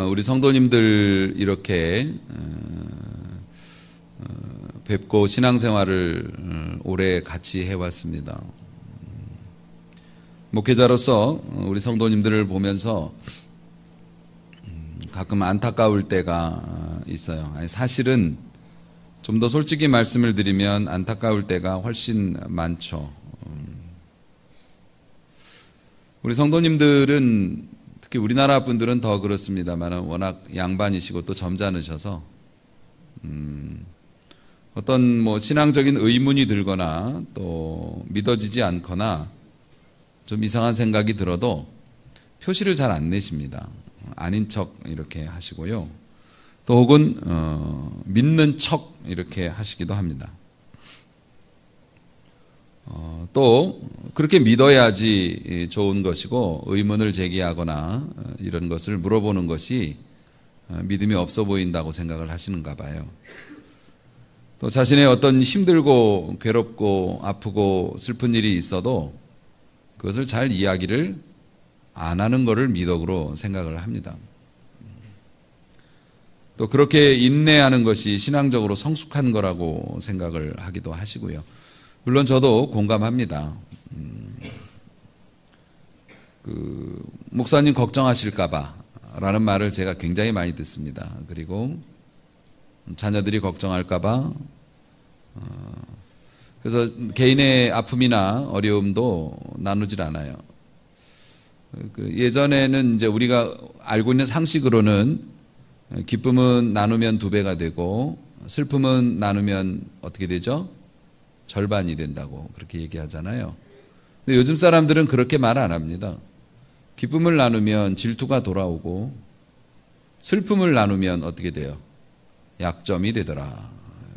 우리 성도님들 이렇게 뵙고 신앙생활을 오래 같이 해왔습니다. 목회자로서 우리 성도님들을 보면서 가끔 안타까울 때가 있어요. 사실은 좀 더 솔직히 말씀을 드리면 안타까울 때가 훨씬 많죠. 우리 성도님들은 특히 우리나라 분들은 더 그렇습니다만 워낙 양반이시고 또 점잖으셔서 어떤 신앙적인 의문이 들거나 또 믿어지지 않거나 좀 이상한 생각이 들어도 표시를 잘 안 내십니다. 아닌 척 이렇게 하시고요. 또 혹은 믿는 척 이렇게 하시기도 합니다. 또 그렇게 믿어야지 좋은 것이고 의문을 제기하거나 이런 것을 물어보는 것이 믿음이 없어 보인다고 생각을 하시는가 봐요. 또 자신의 어떤 힘들고 괴롭고 아프고 슬픈 일이 있어도 그것을 잘 이야기를 안 하는 것을 미덕으로 생각을 합니다. 또 그렇게 인내하는 것이 신앙적으로 성숙한 거라고 생각을 하기도 하시고요. 물론 저도 공감합니다. 목사님 걱정하실까봐 라는 말을 제가 굉장히 많이 듣습니다. 그리고 자녀들이 걱정할까봐 그래서 개인의 아픔이나 어려움도 나누질 않아요. 예전에는 이제 우리가 알고 있는 상식으로는 기쁨은 나누면 2배가 되고 슬픔은 나누면 어떻게 되죠? 절반이 된다고 그렇게 얘기하잖아요. 근데 요즘 사람들은 그렇게 말 안 합니다. 기쁨을 나누면 질투가 돌아오고 슬픔을 나누면 어떻게 돼요? 약점이 되더라.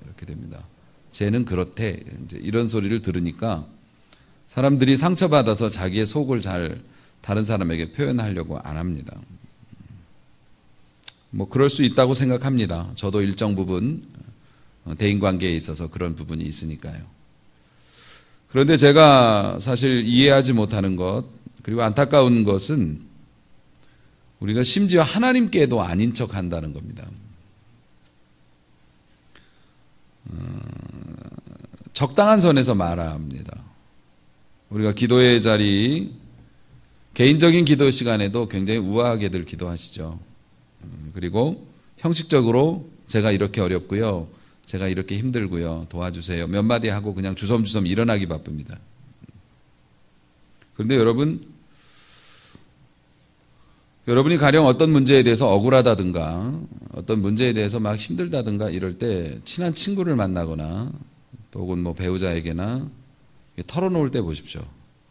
이렇게 됩니다. 쟤는 그렇대. 이제 이런 소리를 들으니까 사람들이 상처받아서 자기의 속을 잘 다른 사람에게 표현하려고 안 합니다. 그럴 수 있다고 생각합니다. 저도 일정 부분 대인관계에 있어서 그런 부분이 있으니까요. 그런데 제가 사실 이해하지 못하는 것 그리고 안타까운 것은 우리가 심지어 하나님께도 아닌 척 한다는 겁니다. 적당한 선에서 말아야 합니다. 우리가 기도의 자리 개인적인 기도 시간에도 굉장히 우아하게들 기도하시죠. 그리고 형식적으로 제가 이렇게 어렵고요. 제가 이렇게 힘들고요. 도와주세요. 몇 마디 하고 그냥 주섬주섬 일어나기 바쁩니다. 그런데 여러분이 가령 어떤 문제에 대해서 억울하다든가 어떤 문제에 대해서 막 힘들다든가 이럴 때 친한 친구를 만나거나 또 혹은 배우자에게나 털어놓을 때 보십시오.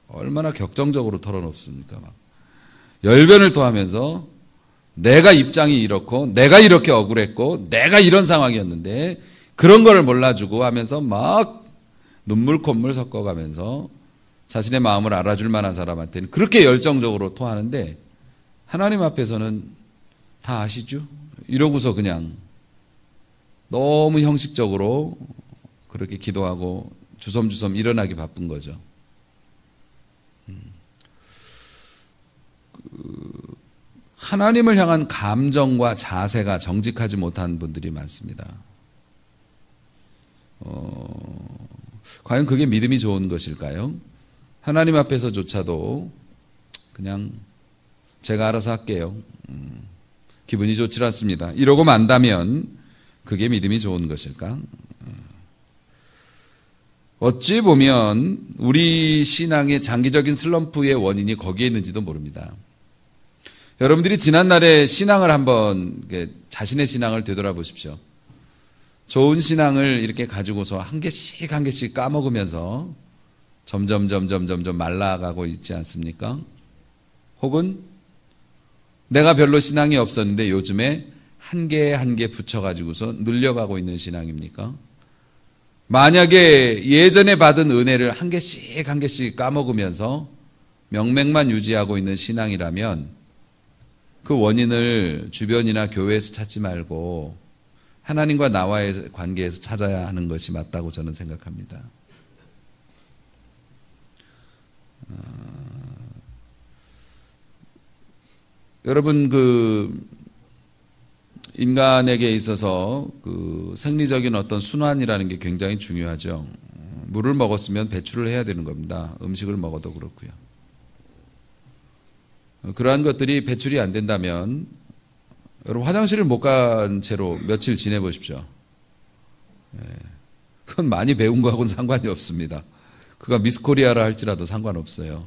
얼마나 격정적으로 털어놓습니까? 막 열변을 토하면서 내가 입장이 이렇고 내가 이렇게 억울했고 내가 이런 상황이었는데 그런 걸 몰라주고 하면서 막 눈물 콧물 섞어가면서 자신의 마음을 알아줄 만한 사람한테는 그렇게 열정적으로 토하는데 하나님 앞에서는 다 아시죠? 이러고서 그냥 너무 형식적으로 그렇게 기도하고 주섬주섬 일어나기 바쁜 거죠. 하나님을 향한 감정과 자세가 정직하지 못한 분들이 많습니다. 과연 그게 믿음이 좋은 것일까요? 하나님 앞에서조차도 그냥 제가 알아서 할게요. 기분이 좋지 않습니다. 이러고 만다면 그게 믿음이 좋은 것일까? 어찌 보면 우리 신앙의 장기적인 슬럼프의 원인이 거기에 있는지도 모릅니다. 여러분들이 지난날에 신앙을 한번 자신의 신앙을 되돌아보십시오. 좋은 신앙을 이렇게 가지고서 한 개씩 까먹으면서 점점 말라가고 있지 않습니까? 혹은 내가 별로 신앙이 없었는데 요즘에 한 개 붙여가지고서 늘려가고 있는 신앙입니까? 만약에 예전에 받은 은혜를 한 개씩 까먹으면서 명맥만 유지하고 있는 신앙이라면 그 원인을 주변이나 교회에서 찾지 말고 하나님과 나와의 관계에서 찾아야 하는 것이 맞다고 저는 생각합니다. 여러분 인간에게 있어서 그 생리적인 어떤 순환이라는 게 굉장히 중요하죠. 물을 먹었으면 배출을 해야 되는 겁니다. 음식을 먹어도 그렇고요. 그러한 것들이 배출이 안 된다면 여러분 화장실을 못 간 채로 며칠 지내보십시오. 그건 많이 배운 거하고는 상관이 없습니다. 그가 미스코리아라 할지라도 상관없어요.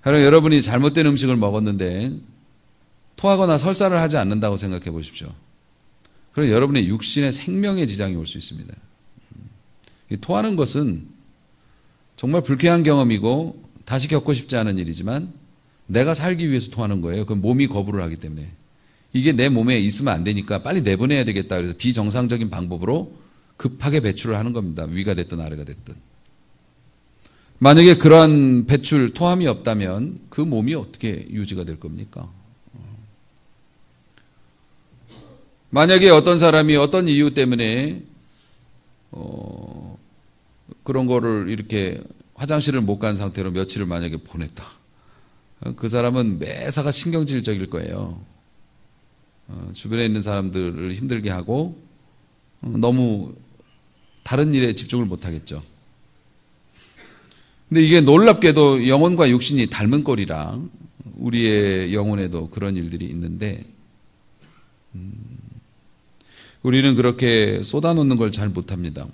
여러분이 잘못된 음식을 먹었는데 토하거나 설사를 하지 않는다고 생각해 보십시오. 그럼 여러분의 육신의 생명에 지장이 올 수 있습니다. 토하는 것은 정말 불쾌한 경험이고 다시 겪고 싶지 않은 일이지만 내가 살기 위해서 토하는 거예요. 그럼 몸이 거부를 하기 때문에. 이게 내 몸에 있으면 안 되니까 빨리 내보내야 되겠다. 그래서 비정상적인 방법으로 급하게 배출을 하는 겁니다. 위가 됐든 아래가 됐든. 만약에 그러한 배출, 토함이 없다면 그 몸이 어떻게 유지가 될 겁니까? 만약에 어떤 사람이 어떤 이유 때문에 그런 거를 이렇게 화장실을 못 간 상태로 며칠을 만약에 보냈다. 그 사람은 매사가 신경질적일 거예요. 주변에 있는 사람들을 힘들게 하고 너무 다른 일에 집중을 못 하겠죠. 근데 이게 놀랍게도 영혼과 육신이 닮은 꼴이라 우리의 영혼에도 그런 일들이 있는데 우리는 그렇게 쏟아놓는 걸 잘 못합니다.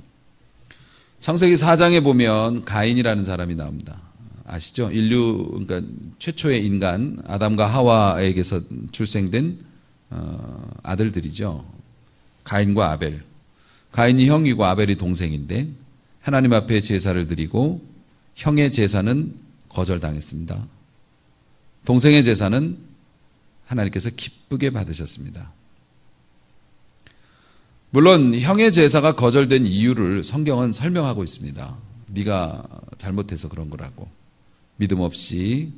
창세기 4장에 보면 가인이라는 사람이 나옵니다. 아시죠? 인류, 그러니까 최초의 인간 아담과 하와에게서 출생된 아들들이죠. 가인과 아벨. 가인이 형이고 아벨이 동생인데 하나님 앞에 제사를 드리고 형의 제사는 거절당했습니다. 동생의 제사는 하나님께서 기쁘게 받으셨습니다. 물론 형의 제사가 거절된 이유를 성경은 설명하고 있습니다. 네가 잘못해서 그런 거라고. 믿음 없이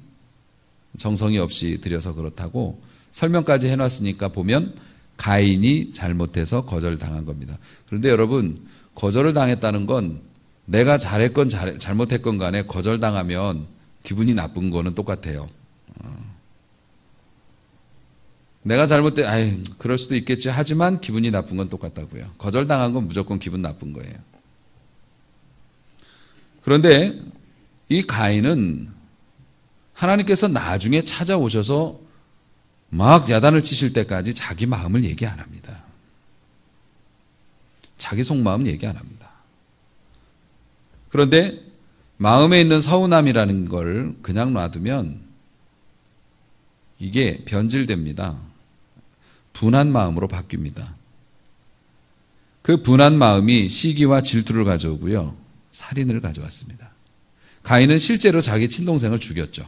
정성이 없이 드려서 그렇다고 설명까지 해놨으니까 보면 가인이 잘못해서 거절당한 겁니다. 그런데 여러분 거절을 당했다는 건 내가 잘했건 잘못했건 간에 거절당하면 기분이 나쁜 거는 똑같아요. 내가 그럴 수도 있겠지 하지만 기분이 나쁜 건 똑같다고요. 거절당한 건 무조건 기분 나쁜 거예요. 그런데 이 가인은 하나님께서 나중에 찾아오셔서 막 야단을 치실 때까지 자기 마음을 얘기 안 합니다. 자기 속마음 얘기 안 합니다. 그런데 마음에 있는 서운함이라는 걸 그냥 놔두면 이게 변질됩니다. 분한 마음으로 바뀝니다. 그 분한 마음이 시기와 질투를 가져오고요. 살인을 가져왔습니다. 가인은 실제로 자기 친동생을 죽였죠.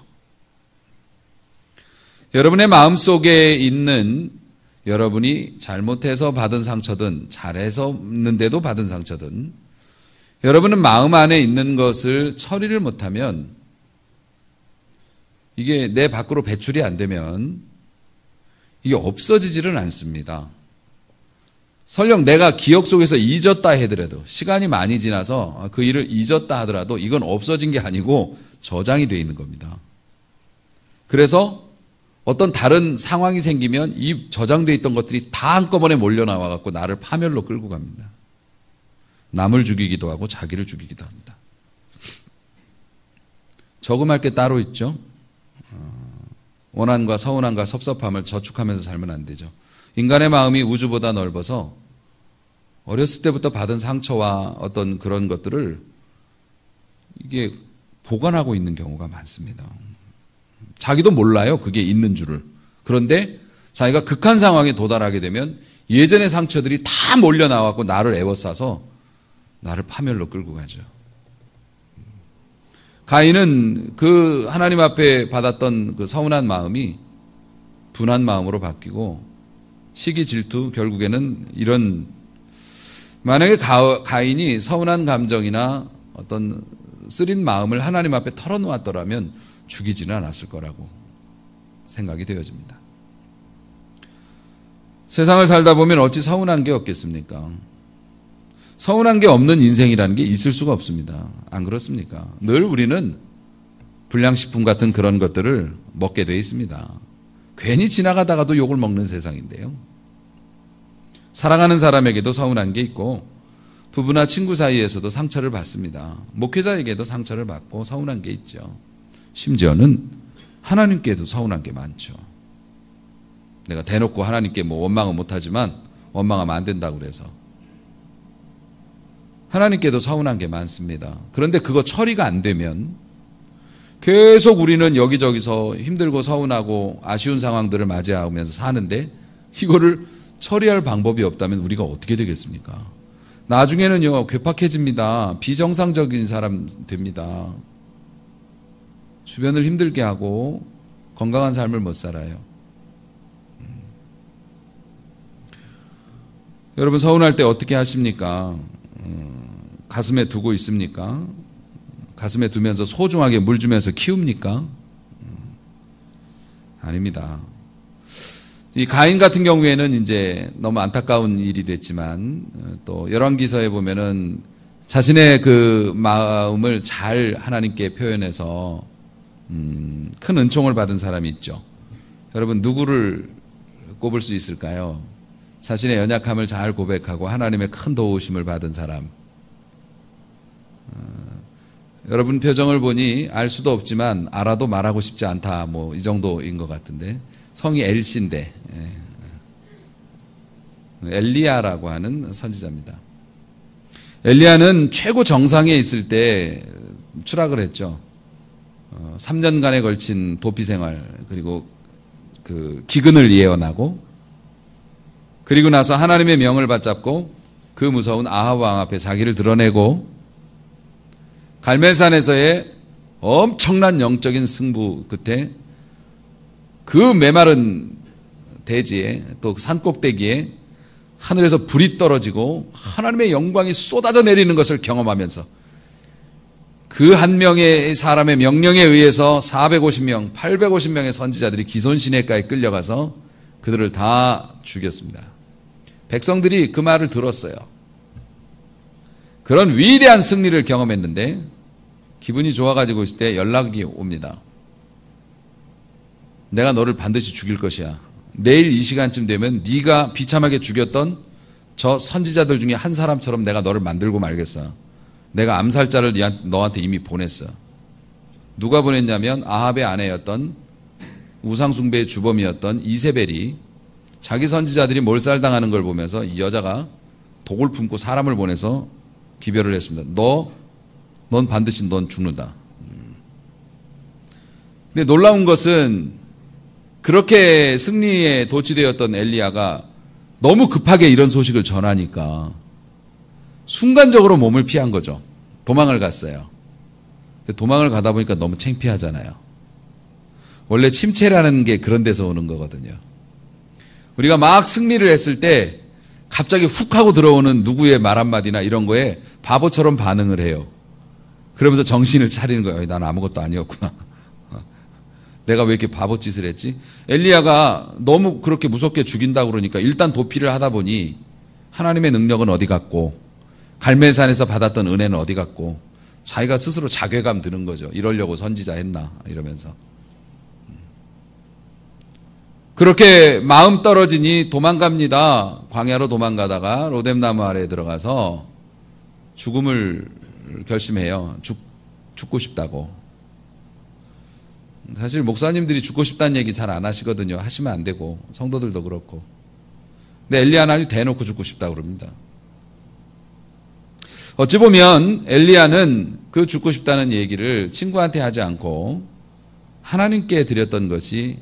여러분의 마음속에 있는 여러분이 잘못해서 받은 상처든 잘해서 있는데도 받은 상처든 여러분은 마음 안에 있는 것을 처리를 못하면 이게 내 밖으로 배출이 안 되면 이게 없어지지는 않습니다. 설령 내가 기억 속에서 잊었다 하더라도 시간이 많이 지나서 그 일을 잊었다 하더라도 이건 없어진 게 아니고 저장이 되어 있는 겁니다. 그래서 어떤 다른 상황이 생기면 이 저장되어 있던 것들이 다 한꺼번에 몰려 나와 갖고 나를 파멸로 끌고 갑니다. 남을 죽이기도 하고 자기를 죽이기도 합니다. 저금할 게 따로 있죠. 원한과 서운함과 섭섭함을 저축하면서 살면 안 되죠. 인간의 마음이 우주보다 넓어서 어렸을 때부터 받은 상처와 어떤 그런 것들을 이게 보관하고 있는 경우가 많습니다. 자기도 몰라요. 그게 있는 줄을. 그런데 자기가 극한 상황에 도달하게 되면 예전의 상처들이 다 몰려 나와서 나를 에워싸서 나를 파멸로 끌고 가죠. 가인은 그 하나님 앞에 받았던 그 서운한 마음이 분한 마음으로 바뀌고 시기 질투 결국에는 이런 만약에 가인이 서운한 감정이나 어떤 쓰린 마음을 하나님 앞에 털어놓았더라면 죽이지는 않았을 거라고 생각이 되어집니다. 세상을 살다 보면 어찌 서운한 게 없겠습니까? 서운한 게 없는 인생이라는 게 있을 수가 없습니다. 안 그렇습니까? 늘 우리는 불량식품 같은 그런 것들을 먹게 돼 있습니다. 괜히 지나가다가도 욕을 먹는 세상인데요. 사랑하는 사람에게도 서운한 게 있고 부부나 친구 사이에서도 상처를 받습니다. 목회자에게도 상처를 받고 서운한 게 있죠. 심지어는 하나님께도 서운한 게 많죠. 내가 대놓고 하나님께 뭐 원망은 못하지만 원망하면 안 된다고 그래서 하나님께도 서운한 게 많습니다. 그런데 그거 처리가 안 되면 계속 우리는 여기저기서 힘들고 서운하고 아쉬운 상황들을 맞이하면서 사는데 이거를 처리할 방법이 없다면 우리가 어떻게 되겠습니까? 나중에는요, 괴팍해집니다. 비정상적인 사람 됩니다. 주변을 힘들게 하고 건강한 삶을 못 살아요. 여러분 서운할 때 어떻게 하십니까? 가슴에 두고 있습니까? 가슴에 두면서 소중하게 물 주면서 키웁니까? 아닙니다. 이 가인 같은 경우에는 이제 너무 안타까운 일이 됐지만 또 열왕기서에 보면은 자신의 그 마음을 잘 하나님께 표현해서 큰 은총을 받은 사람이 있죠. 여러분 누구를 꼽을 수 있을까요? 자신의 연약함을 잘 고백하고 하나님의 큰 도우심을 받은 사람. 여러분 표정을 보니 알 수도 없지만 알아도 말하고 싶지 않다. 뭐 이 정도인 것 같은데 성이 엘씨인데 엘리야라고 하는 선지자입니다. 엘리야는 최고 정상에 있을 때 추락을 했죠. 3년간에 걸친 도피 생활 그리고 그 기근을 예언하고 그리고 나서 하나님의 명을 받잡고 그 무서운 아합 왕 앞에 자기를 드러내고 갈멜산에서의 엄청난 영적인 승부 끝에 그 메마른 대지에 또 산꼭대기에 하늘에서 불이 떨어지고 하나님의 영광이 쏟아져 내리는 것을 경험하면서 그 한 명의 사람의 명령에 의해서 450명, 850명의 선지자들이 기손시내가에 끌려가서 그들을 다 죽였습니다. 백성들이 그 말을 들었어요. 그런 위대한 승리를 경험했는데 기분이 좋아가지고 있을 때 연락이 옵니다. 내가 너를 반드시 죽일 것이야. 내일 이 시간쯤 되면 네가 비참하게 죽였던 저 선지자들 중에 한 사람처럼 내가 너를 만들고 말겠어. 내가 암살자를 너한테 이미 보냈어. 누가 보냈냐면 아합의 아내였던 우상숭배의 주범이었던 이세벨이 자기 선지자들이 몰살당하는 걸 보면서 이 여자가 독을 품고 사람을 보내서 기별을 했습니다. 넌 반드시 넌 죽는다. 근데 놀라운 것은 그렇게 승리에 도취되었던 엘리야가 너무 급하게 이런 소식을 전하니까 순간적으로 몸을 피한 거죠. 도망을 갔어요. 도망을 가다 보니까 너무 창피하잖아요. 원래 침체라는 게 그런 데서 오는 거거든요. 우리가 막 승리를 했을 때 갑자기 훅 하고 들어오는 누구의 말 한마디나 이런 거에 바보처럼 반응을 해요. 그러면서 정신을 차리는 거예요. 난 아무것도 아니었구나. 내가 왜 이렇게 바보짓을 했지? 엘리야가 너무 그렇게 무섭게 죽인다고 그러니까 일단 도피를 하다 보니 하나님의 능력은 어디 갔고 갈멜산에서 받았던 은혜는 어디 갔고 자기가 스스로 자괴감 드는 거죠. 이러려고 선지자 했나 이러면서. 그렇게 마음 떨어지니 도망갑니다. 광야로 도망가다가 로뎀나무 아래에 들어가서 죽음을 결심해요. 죽고 싶다고. 사실 목사님들이 죽고 싶다는 얘기 잘 안 하시거든요. 하시면 안 되고 성도들도 그렇고. 근데 엘리야는 아주 대놓고 죽고 싶다고 그럽니다. 어찌 보면 엘리야는 그 죽고 싶다는 얘기를 친구한테 하지 않고 하나님께 드렸던 것이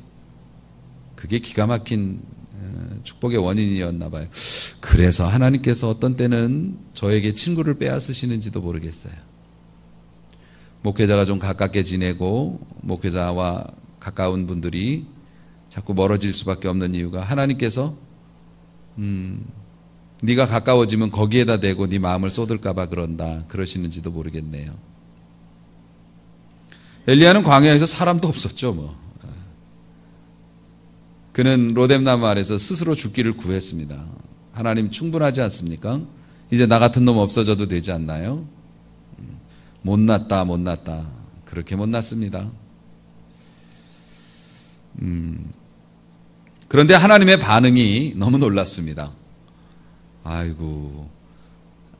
그게 기가 막힌 축복의 원인이었나 봐요. 그래서 하나님께서 어떤 때는 저에게 친구를 빼앗으시는지도 모르겠어요. 목회자가 좀 가깝게 지내고 목회자와 가까운 분들이 자꾸 멀어질 수밖에 없는 이유가 하나님께서 네가 가까워지면 거기에다 대고 네 마음을 쏟을까 봐 그런다 그러시는지도 모르겠네요. 엘리야는 광야에서 사람도 없었죠. 뭐. 그는 로뎀나무 아래서 스스로 죽기를 구했습니다. 하나님 충분하지 않습니까? 이제 나 같은 놈 없어져도 되지 않나요? 못났다. 그렇게 못났습니다. 그런데 하나님의 반응이 너무 놀랐습니다. 아이고.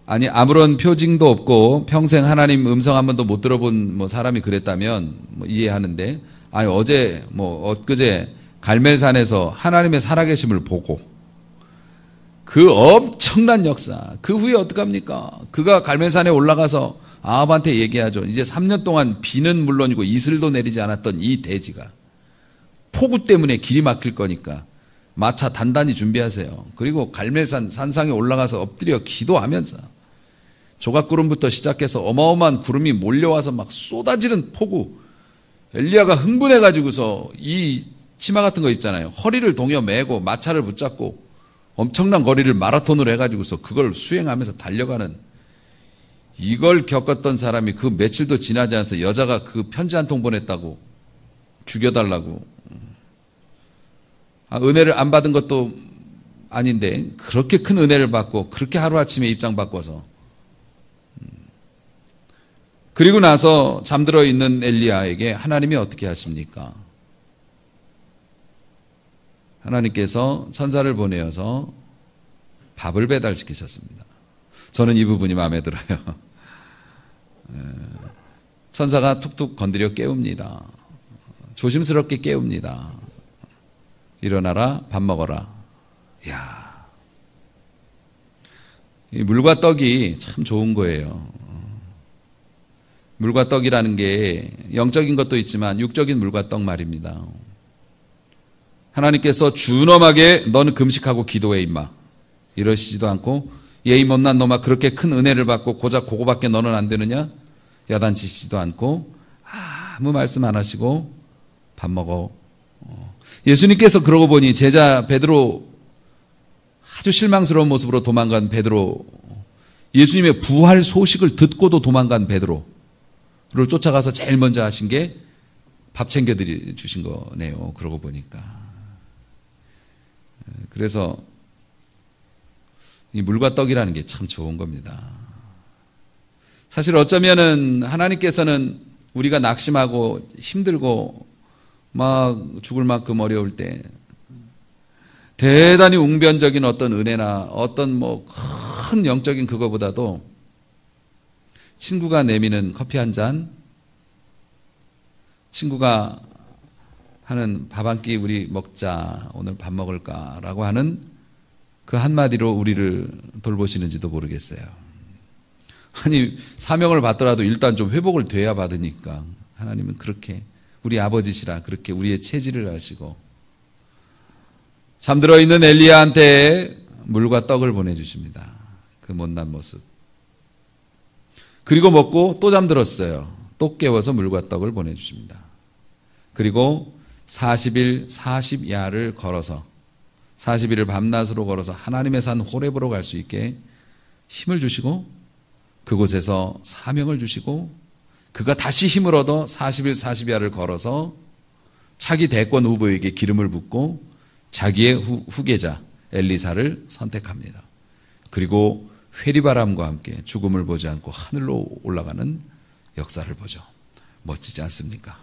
아니, 아무런 표징도 없고 평생 하나님 음성 한 번도 못 들어본 뭐 사람이 그랬다면 뭐 이해하는데, 아니, 어제 뭐 엊그제 갈멜산에서 하나님의 살아계심을 보고 그 엄청난 역사, 그 후에 어떡합니까? 그가 갈멜산에 올라가서 아합한테 얘기하죠. 이제 3년 동안 비는 물론이고 이슬도 내리지 않았던 이 대지가 폭우 때문에 길이 막힐 거니까 마차 단단히 준비하세요. 그리고 갈멜산 산상에 올라가서 엎드려 기도하면서 조각구름부터 시작해서 어마어마한 구름이 몰려와서 막 쏟아지는 폭우. 엘리야가 흥분해가지고서 이 치마 같은 거 입잖아요. 허리를 동여 매고 마차를 붙잡고 엄청난 거리를 마라톤으로 해가지고서 그걸 수행하면서 달려가는, 이걸 겪었던 사람이 그 며칠도 지나지 않아서 여자가 그 편지 한 통 보냈다고, 죽여달라고. 은혜를 안 받은 것도 아닌데 그렇게 큰 은혜를 받고 그렇게 하루아침에 입장 바꿔서, 그리고 나서 잠들어 있는 엘리야에게 하나님이 어떻게 하십니까? 하나님께서 천사를 보내어서 밥을 배달시키셨습니다. 저는 이 부분이 마음에 들어요. 천사가 툭툭 건드려 깨웁니다. 조심스럽게 깨웁니다. 일어나라, 밥 먹어라. 이야, 이 물과 떡이 참 좋은 거예요. 물과 떡이라는 게 영적인 것도 있지만 육적인 물과 떡 말입니다. 하나님께서 준엄하게 너는 금식하고 기도해 임마 이러시지도 않고, 예의 못난 놈아 그렇게 큰 은혜를 받고 고작 그거밖에 너는 안 되느냐 야단치시지도 않고 아무 말씀 안 하시고 밥 먹어. 예수님께서 그러고 보니 제자 베드로, 아주 실망스러운 모습으로 도망간 베드로, 예수님의 부활 소식을 듣고도 도망간 베드로를 쫓아가서 제일 먼저 하신 게 밥 챙겨 주신 거네요. 그러고 보니까. 그래서 이 물과 떡이라는 게 참 좋은 겁니다. 사실 어쩌면은 하나님께서는 우리가 낙심하고 힘들고 막 죽을 만큼 어려울 때 대단히 웅변적인 어떤 은혜나 어떤 뭐 큰 영적인 그거보다도 친구가 내미는 커피 한 잔, 친구가 하는 밥 한 끼 우리 먹자, 오늘 밥 먹을까라고 하는 그 한마디로 우리를 돌보시는지도 모르겠어요. 아니, 사명을 받더라도 일단 좀 회복을 돼야 받으니까 하나님은 그렇게 우리 아버지시라 그렇게 우리의 체질을 하시고, 잠들어 있는 엘리야한테 물과 떡을 보내주십니다. 그 못난 모습. 그리고 먹고 또 잠들었어요. 또 깨워서 물과 떡을 보내주십니다. 그리고 40일 40야를 걸어서 40일을 밤낮으로 걸어서 하나님의 산 호렙으로 갈 수 있게 힘을 주시고, 그곳에서 사명을 주시고, 그가 다시 힘을 얻어 40일 40야를 걸어서 차기 대권 후보에게 기름을 붓고 자기의 후계자 엘리사를 선택합니다. 그리고 회리바람과 함께 죽음을 보지 않고 하늘로 올라가는 역사를 보죠. 멋지지 않습니까?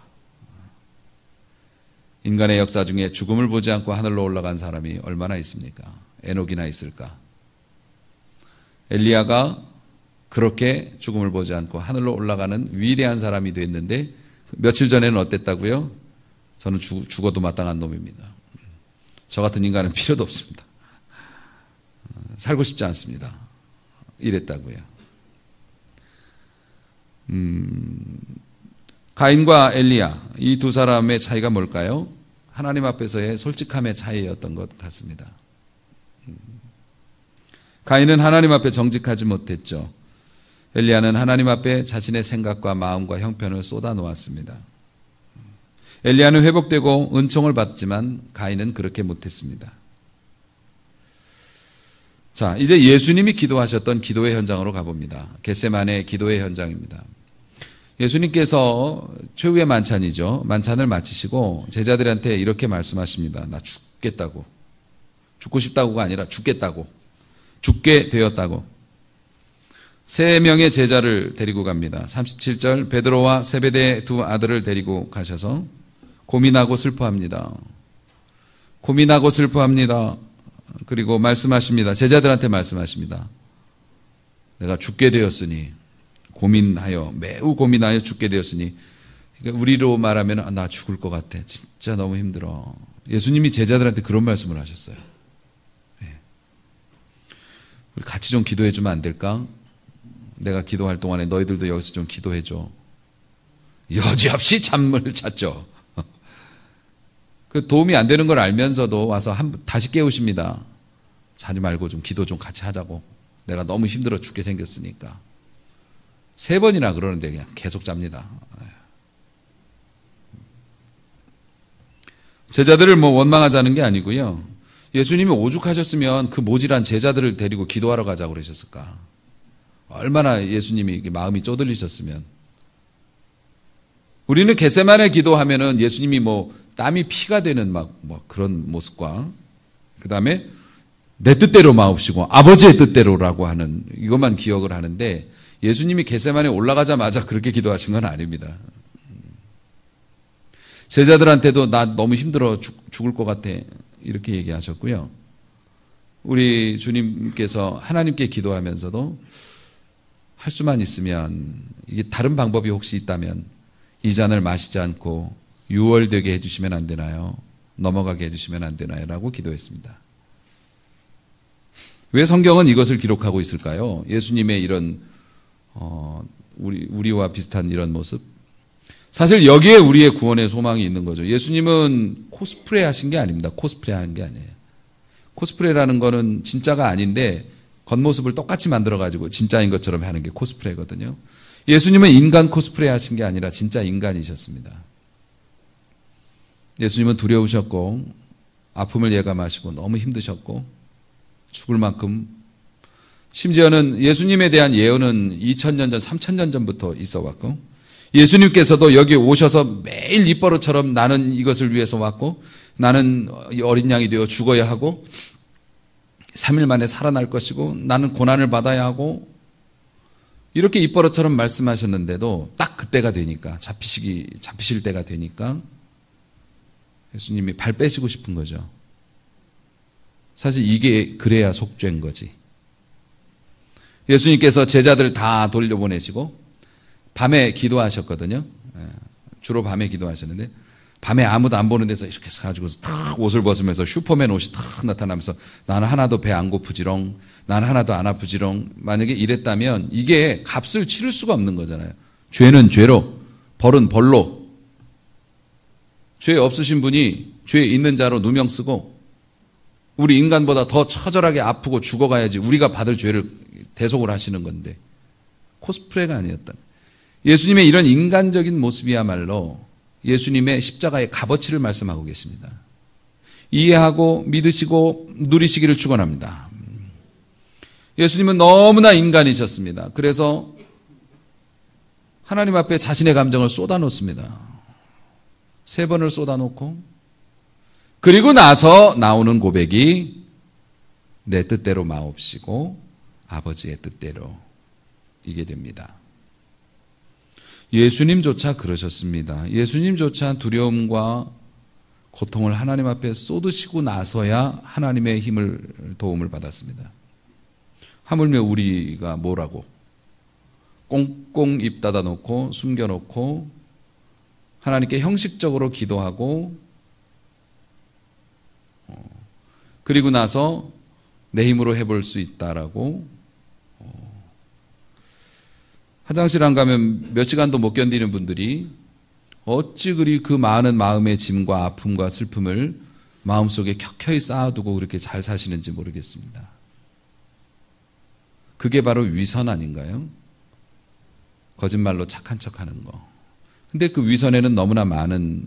인간의 역사 중에 죽음을 보지 않고 하늘로 올라간 사람이 얼마나 있습니까? 에녹이나 있을까? 엘리야가 그렇게 죽음을 보지 않고 하늘로 올라가는 위대한 사람이 됐는데, 며칠 전에는 어땠다고요? 저는 죽어도 마땅한 놈입니다. 저 같은 인간은 필요도 없습니다. 살고 싶지 않습니다. 이랬다고요. 가인과 엘리야, 이 두 사람의 차이가 뭘까요? 하나님 앞에서의 솔직함의 차이였던 것 같습니다. 가인은 하나님 앞에 정직하지 못했죠. 엘리야는 하나님 앞에 자신의 생각과 마음과 형편을 쏟아 놓았습니다. 엘리야는 회복되고 은총을 받지만 가인은 그렇게 못했습니다. 자, 이제 예수님이 기도하셨던 기도의 현장으로 가봅니다. 겟세마네 기도의 현장입니다. 예수님께서 최후의 만찬이죠. 만찬을 마치시고 제자들한테 이렇게 말씀하십니다. 나 죽겠다고. 죽고 싶다고가 아니라 죽겠다고. 죽게 되었다고. 3명의 제자를 데리고 갑니다. 37절, 베드로와 세베대의 두 아들을 데리고 가셔서 고민하고 슬퍼합니다. 고민하고 슬퍼합니다. 그리고 말씀하십니다. 제자들한테 말씀하십니다. 내가 죽게 되었으니 매우 고민하여 죽게 되었으니, 그러니까 우리로 말하면 나 죽을 것 같아. 진짜 너무 힘들어. 예수님이 제자들한테 그런 말씀을 하셨어요. 우리 같이 좀 기도해 주면 안 될까? 내가 기도할 동안에 너희들도 여기서 좀 기도해 줘. 여지없이 잠을 잤죠. 그 도움이 안 되는 걸 알면서도 와서 다시 깨우십니다. 자지 말고 좀 기도 좀 같이 하자고. 내가 너무 힘들어 죽게 생겼으니까. 3번이나 그러는데 그냥 계속 잡니다. 제자들을 원망하자는 게 아니고요. 예수님이 오죽하셨으면 그 모질한 제자들을 데리고 기도하러 가자고 그러셨을까. 얼마나 예수님이 마음이 쪼들리셨으면. 우리는 겟세마네 기도하면은 예수님이 땀이 피가 되는 그런 모습과, 그 다음에 내 뜻대로 마옵시고 아버지의 뜻대로라고 하는 이것만 기억을 하는데, 예수님이 겟세마네 올라가자마자 그렇게 기도하신 건 아닙니다. 제자들한테도 나 너무 힘들어 죽을 것 같아 이렇게 얘기하셨고요. 우리 주님께서 하나님께 기도하면서도 할 수만 있으면, 이게 다른 방법이 혹시 있다면 이 잔을 마시지 않고 유월되게 해주시면 안 되나요? 넘어가게 해주시면 안 되나요? 라고 기도했습니다. 왜 성경은 이것을 기록하고 있을까요? 예수님의 이런 우리와 비슷한 이런 모습. 사실 여기에 우리의 구원의 소망이 있는 거죠. 예수님은 코스프레 하신 게 아닙니다. 코스프레 하는 게 아니에요. 코스프레라는 거는 진짜가 아닌데 겉모습을 똑같이 만들어가지고 진짜인 것처럼 하는 게 코스프레거든요. 예수님은 인간 코스프레 하신 게 아니라 진짜 인간이셨습니다. 예수님은 두려우셨고 아픔을 예감하시고 너무 힘드셨고 죽을 만큼, 심지어는 예수님에 대한 예언은 2000년 전, 3000년 전부터 있어 왔고, 예수님께서도 여기 오셔서 매일 입버릇처럼 나는 이것을 위해서 왔고, 나는 어린 양이 되어 죽어야 하고 3일 만에 살아날 것이고, 나는 고난을 받아야 하고, 이렇게 입버릇처럼 말씀하셨는데도 딱 그때가 되니까, 잡히실 때가 되니까 예수님이 발 빼시고 싶은 거죠. 사실 이게 그래야 속죄인 거지. 예수님께서 제자들 다 돌려보내시고 밤에 기도하셨거든요. 주로 밤에 기도하셨는데, 밤에 아무도 안 보는 데서 이렇게 가지고 탁 옷을 벗으면서 슈퍼맨 옷이 탁 나타나면서 나는 하나도 배 안 고프지롱, 나는 하나도 안 아프지롱. 만약에 이랬다면 이게 값을 치를 수가 없는 거잖아요. 죄는 죄로, 벌은 벌로. 죄 없으신 분이 죄 있는 자로 누명 쓰고, 우리 인간보다 더 처절하게 아프고 죽어가야지 우리가 받을 죄를 대속을 하시는 건데, 코스프레가 아니었다. 예수님의 이런 인간적인 모습이야말로 예수님의 십자가의 값어치를 말씀하고 계십니다. 이해하고 믿으시고 누리시기를 축원합니다. 예수님은 너무나 인간이셨습니다. 그래서 하나님 앞에 자신의 감정을 쏟아놓습니다. 3번을 쏟아놓고, 그리고 나서 나오는 고백이 내 뜻대로 마옵시고 아버지의 뜻대로, 이게 됩니다. 예수님조차 그러셨습니다. 예수님조차 두려움과 고통을 하나님 앞에 쏟으시고 나서야 하나님의 도움을 받았습니다. 하물며 우리가 뭐라고 꽁꽁 입 닫아놓고 숨겨놓고 하나님께 형식적으로 기도하고, 그리고 나서 내 힘으로 해볼 수 있다라고, 화장실 안 가면 몇 시간도 못 견디는 분들이 어찌 그리 그 많은 마음의 짐과 아픔과 슬픔을 마음속에 켜켜이 쌓아두고 그렇게 잘 사시는지 모르겠습니다. 그게 바로 위선 아닌가요? 거짓말로 착한 척하는 거. 근데 그 위선에는 너무나 많은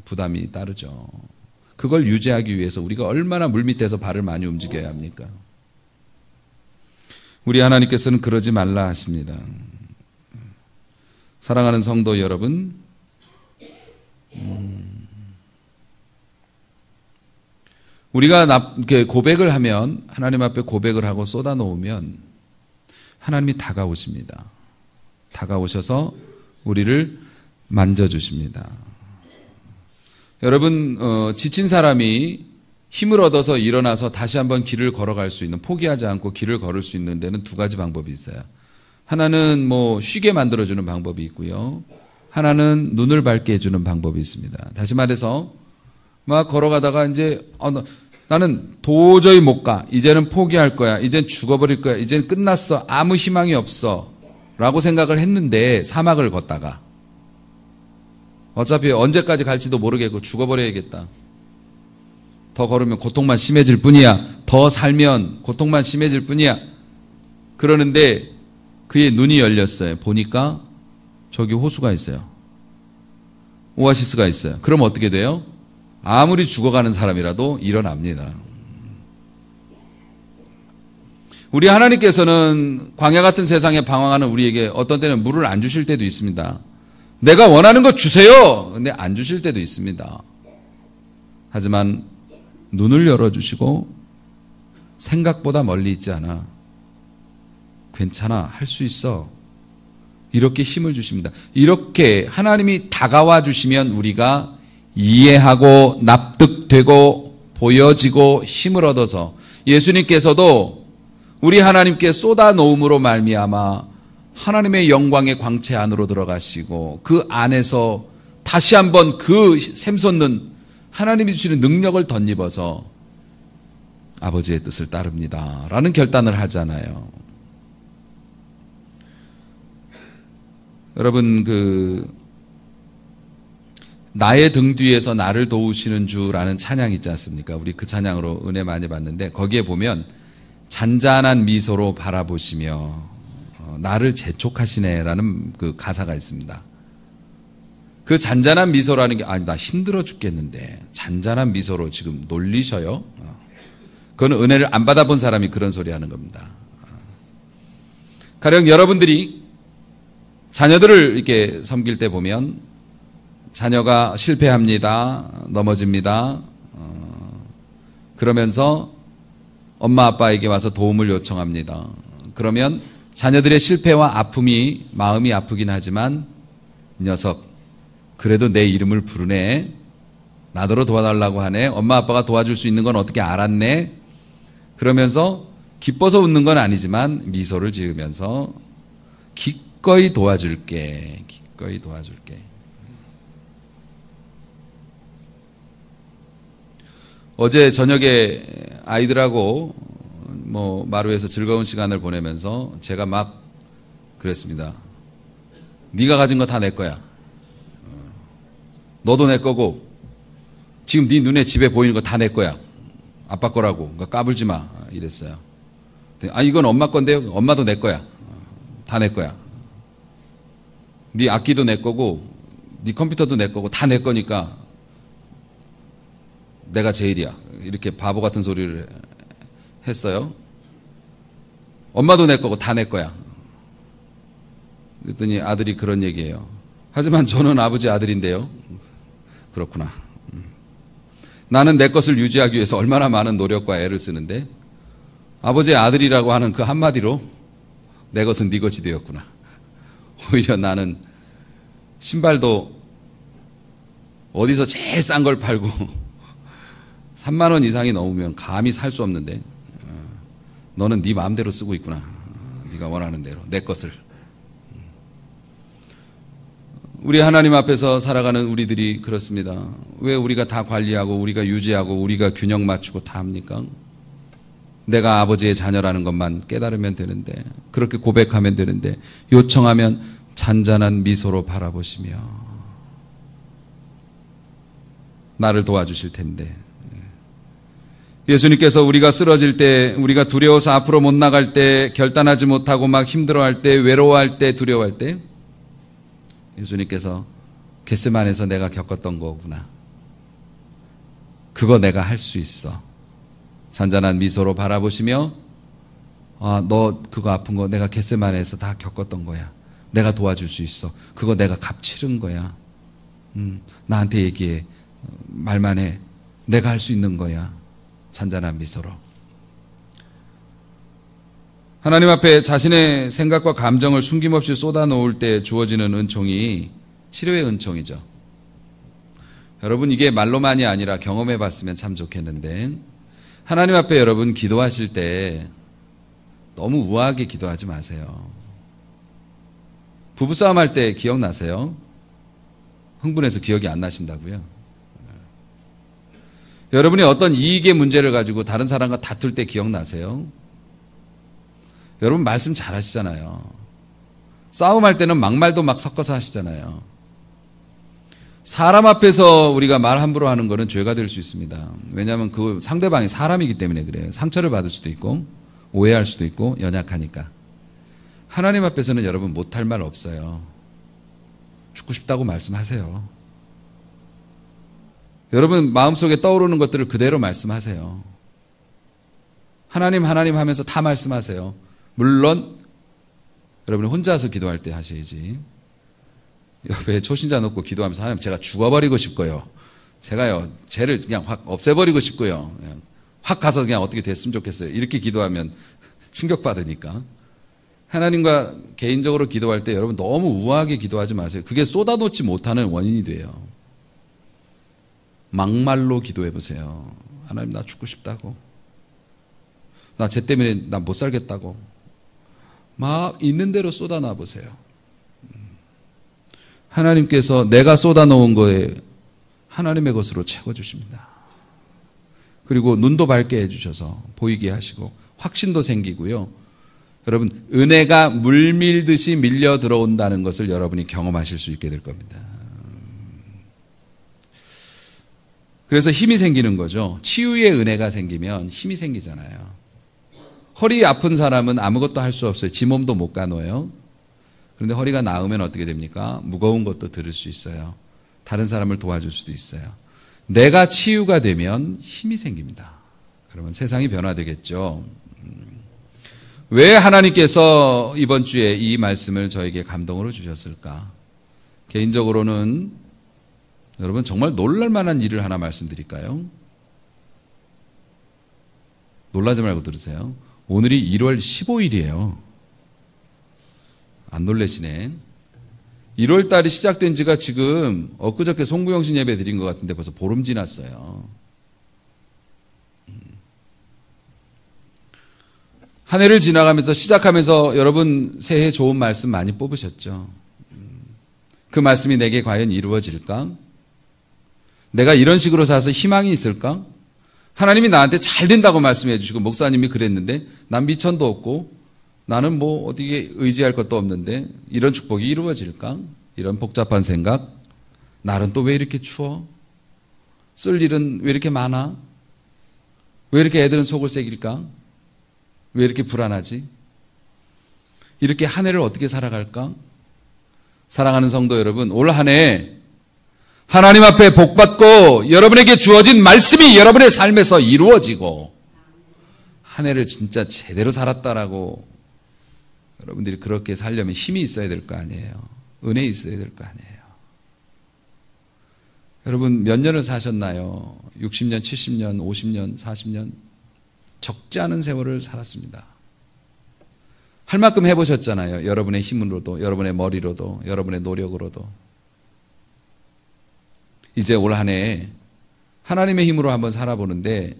부담이 따르죠. 그걸 유지하기 위해서 우리가 얼마나 물밑에서 발을 많이 움직여야 합니까? 우리 하나님께서는 그러지 말라 하십니다. 사랑하는 성도 여러분, 우리가 고백을 하면, 하나님 앞에 고백을 하고 쏟아놓으면 하나님이 다가오십니다. 다가오셔서 우리를 만져주십니다. 여러분, 지친 사람이 힘을 얻어서 일어나서 다시 한번 길을 걸어갈 수 있는, 포기하지 않고 길을 걸을 수 있는 데는 두 가지 방법이 있어요. 하나는 뭐 쉬게 만들어주는 방법이 있고요. 하나는 눈을 밝게 해주는 방법이 있습니다. 다시 말해서 막 걸어가다가 이제 나는 도저히 못 가. 이제는 포기할 거야. 이젠 죽어버릴 거야. 이젠 끝났어. 아무 희망이 없어. 라고 생각을 했는데 사막을 걷다가 어차피 언제까지 갈지도 모르겠고 죽어버려야겠다. 더 걸으면 고통만 심해질 뿐이야. 더 살면 고통만 심해질 뿐이야. 그러는데 그의 눈이 열렸어요. 보니까 저기 호수가 있어요. 오아시스가 있어요. 그럼 어떻게 돼요? 아무리 죽어가는 사람이라도 일어납니다. 우리 하나님께서는 광야 같은 세상에 방황하는 우리에게 어떤 때는 물을 안 주실 때도 있습니다. 내가 원하는 거 주세요. 근데 안 주실 때도 있습니다. 하지만 눈을 열어주시고 생각보다 멀리 있지 않아. 괜찮아. 할 수 있어. 이렇게 힘을 주십니다. 이렇게 하나님이 다가와 주시면 우리가 이해하고 납득되고 보여지고 힘을 얻어서 예수님께서도 우리 하나님께 쏟아놓음으로 말미암아 하나님의 영광의 광채 안으로 들어가시고 그 안에서 다시 한번 그 샘솟는 하나님이 주시는 능력을 덧입어서 아버지의 뜻을 따릅니다. 라는 결단을 하잖아요. 여러분, 나의 등 뒤에서 나를 도우시는 주라는 찬양 있지 않습니까? 우리 그 찬양으로 은혜 많이 받는데 거기에 보면 잔잔한 미소로 바라보시며 나를 재촉하시네라는 그 가사가 있습니다. 그 잔잔한 미소라는 게 나 힘들어 죽겠는데 잔잔한 미소로 지금 놀리셔요? 그건 은혜를 안 받아본 사람이 그런 소리 하는 겁니다. 가령 여러분들이 자녀들을 이렇게 섬길 때 보면 자녀가 실패합니다. 넘어집니다. 그러면서 엄마 아빠에게 와서 도움을 요청합니다. 그러면 자녀들의 실패와 아픔이 마음이 아프긴 하지만 이 녀석 그래도 내 이름을 부르네. 나더러 도와달라고 하네. 엄마 아빠가 도와줄 수 있는 건 어떻게 알았네. 그러면서 기뻐서 웃는 건 아니지만 미소를 지으면서 기꺼이 도와줄게. 기꺼이 도와줄게. 어제 저녁에 아이들하고 마루에서 즐거운 시간을 보내면서 제가 막 그랬습니다. 네가 가진 거 다 내 거야. 너도 내 거고 지금 네 눈에 집에 보이는 거 다 내 거야. 아빠 거라고. 그러니까 까불지 마. 이랬어요. 이건 엄마 건데요. 엄마도 내 거야. 다 내 거야. 네 악기도 내 거고 네 컴퓨터도 내 거고 다 내 거니까 내가 제일이야. 이렇게 바보 같은 소리를 했어요. 엄마도 내 거고 다 내 거야. 그랬더니 아들이 그런 얘기예요. 하지만 저는 아버지 아들인데요. 그렇구나. 나는 내 것을 유지하기 위해서 얼마나 많은 노력과 애를 쓰는데 아버지의 아들이라고 하는 그 한마디로 내 것은 네 것이 되었구나. 오히려 나는 신발도 어디서 제일 싼 걸 팔고 3만 원 이상이 넘으면 감히 살 수 없는데 너는 네 마음대로 쓰고 있구나. 네가 원하는 대로 내 것을. 우리 하나님 앞에서 살아가는 우리들이 그렇습니다. 왜 우리가 다 관리하고 우리가 유지하고 우리가 균형 맞추고 다 합니까? 내가 아버지의 자녀라는 것만 깨달으면 되는데 그렇게 고백하면 되는데 요청하면 잔잔한 미소로 바라보시며 나를 도와주실 텐데 예수님께서 우리가 쓰러질 때 우리가 두려워서 앞으로 못 나갈 때 결단하지 못하고 막 힘들어할 때 외로워할 때 두려워할 때 예수님께서 겟세마네에서 내가 겪었던 거구나. 그거 내가 할 수 있어. 잔잔한 미소로 바라보시며 너 그거 아픈 거 내가 겟세마네에서 다 겪었던 거야. 내가 도와줄 수 있어. 그거 내가 값 치른 거야. 나한테 얘기해. 말만 해. 내가 할 수 있는 거야. 잔잔한 미소로. 하나님 앞에 자신의 생각과 감정을 숨김없이 쏟아놓을 때 주어지는 은총이 치료의 은총이죠. 여러분 이게 말로만이 아니라 경험해 봤으면 참 좋겠는데 하나님 앞에 여러분 기도하실 때 너무 우아하게 기도하지 마세요. 부부싸움 할 때 기억나세요? 흥분해서 기억이 안 나신다고요? 여러분이 어떤 이익의 문제를 가지고 다른 사람과 다툴 때 기억나세요? 여러분 말씀 잘 하시잖아요. 싸움할 때는 막말도 막 섞어서 하시잖아요. 사람 앞에서 우리가 말 함부로 하는 거는 죄가 될 수 있습니다. 왜냐하면 그 상대방이 사람이기 때문에 그래요. 상처를 받을 수도 있고 오해할 수도 있고 연약하니까. 하나님 앞에서는 여러분 못할 말 없어요. 죽고 싶다고 말씀하세요. 여러분 마음속에 떠오르는 것들을 그대로 말씀하세요. 하나님 하나님 하면서 다 말씀하세요. 물론 여러분이 혼자서 기도할 때 하셔야지. 옆에 초신자 놓고 기도하면서 하나님 제가 죽어버리고 싶고요. 제가요 죄를 그냥 확 없애버리고 싶고요. 그냥 확 가서 그냥 어떻게 됐으면 좋겠어요. 이렇게 기도하면 충격받으니까. 하나님과 개인적으로 기도할 때 여러분 너무 우아하게 기도하지 마세요. 그게 쏟아놓지 못하는 원인이 돼요. 막말로 기도해 보세요. 하나님 나 죽고 싶다고. 나 쟤 때문에 나 못 살겠다고. 막 있는 대로 쏟아놔 보세요. 하나님께서 내가 쏟아놓은 거에 하나님의 것으로 채워주십니다. 그리고 눈도 밝게 해주셔서 보이게 하시고 확신도 생기고요. 여러분 은혜가 물밀듯이 밀려 들어온다는 것을 여러분이 경험하실 수 있게 될 겁니다. 그래서 힘이 생기는 거죠. 치유의 은혜가 생기면 힘이 생기잖아요. 허리 아픈 사람은 아무것도 할 수 없어요. 지 몸도 못 가눠요. 그런데 허리가 나으면 어떻게 됩니까? 무거운 것도 들을 수 있어요. 다른 사람을 도와줄 수도 있어요. 내가 치유가 되면 힘이 생깁니다. 그러면 세상이 변화되겠죠. 왜 하나님께서 이번 주에 이 말씀을 저에게 감동으로 주셨을까? 개인적으로는 여러분 정말 놀랄만한 일을 하나 말씀드릴까요? 놀라지 말고 들으세요. 오늘이 1월 15일이에요. 안 놀라시네. 1월 달이 시작된 지가 지금 엊그저께 송구영신 예배 드린 것 같은데 벌써 보름 지났어요. 한 해를 지나가면서 시작하면서 여러분 새해 좋은 말씀 많이 뽑으셨죠. 그 말씀이 내게 과연 이루어질까? 내가 이런 식으로 살아서 희망이 있을까? 하나님이 나한테 잘 된다고 말씀해 주시고 목사님이 그랬는데 난 미천도 없고 나는 뭐 어디에 의지할 것도 없는데 이런 축복이 이루어질까? 이런 복잡한 생각. 날은 또 왜 이렇게 추워? 쓸 일은 왜 이렇게 많아? 왜 이렇게 애들은 속을 새길까? 왜 이렇게 불안하지? 이렇게 한 해를 어떻게 살아갈까? 사랑하는 성도 여러분, 올 한 해 하나님 앞에 복받고 여러분에게 주어진 말씀이 여러분의 삶에서 이루어지고 한 해를 진짜 제대로 살았다라고 여러분들이 그렇게 살려면 힘이 있어야 될 거 아니에요. 은혜 있어야 될 거 아니에요. 여러분 몇 년을 사셨나요? 60년, 70년, 50년, 40년 적지 않은 세월을 살았습니다. 할 만큼 해보셨잖아요. 여러분의 힘으로도, 여러분의 머리로도, 여러분의 노력으로도. 이제 올 한 해 하나님의 힘으로 한번 살아보는데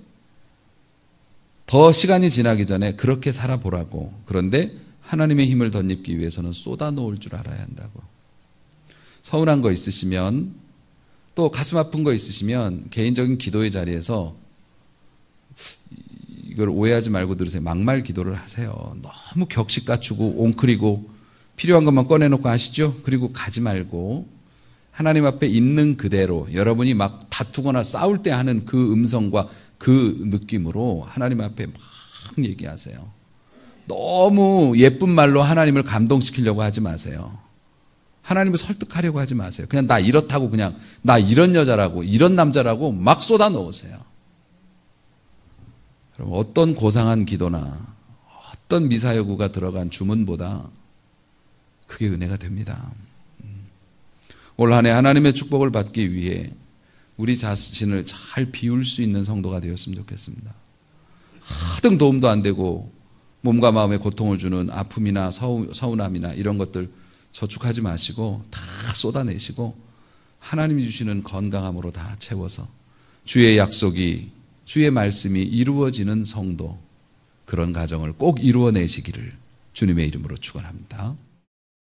더 시간이 지나기 전에 그렇게 살아보라고. 그런데 하나님의 힘을 덧입기 위해서는 쏟아놓을 줄 알아야 한다고. 서운한 거 있으시면 또 가슴 아픈 거 있으시면 개인적인 기도의 자리에서 이걸 오해하지 말고 들으세요. 막말 기도를 하세요. 너무 격식 갖추고 옹크리고 필요한 것만 꺼내놓고 하시죠. 그리고 가지 말고 하나님 앞에 있는 그대로 여러분이 막 다투거나 싸울 때 하는 그 음성과 그 느낌으로 하나님 앞에 막 얘기하세요. 너무 예쁜 말로 하나님을 감동시키려고 하지 마세요. 하나님을 설득하려고 하지 마세요. 그냥 나 이렇다고 그냥 나 이런 여자라고 이런 남자라고 막 쏟아 넣으세요. 여러분 어떤 고상한 기도나 어떤 미사여구가 들어간 주문보다 그게 은혜가 됩니다. 올 한 해 하나님의 축복을 받기 위해 우리 자신을 잘 비울 수 있는 성도가 되었으면 좋겠습니다. 하등 도움도 안 되고 몸과 마음에 고통을 주는 아픔이나 서운함이나 이런 것들 저축하지 마시고 다 쏟아내시고 하나님이 주시는 건강함으로 다 채워서 주의 약속이, 주의 말씀이 이루어지는 성도, 그런 가정을 꼭 이루어내시기를 주님의 이름으로 축원합니다.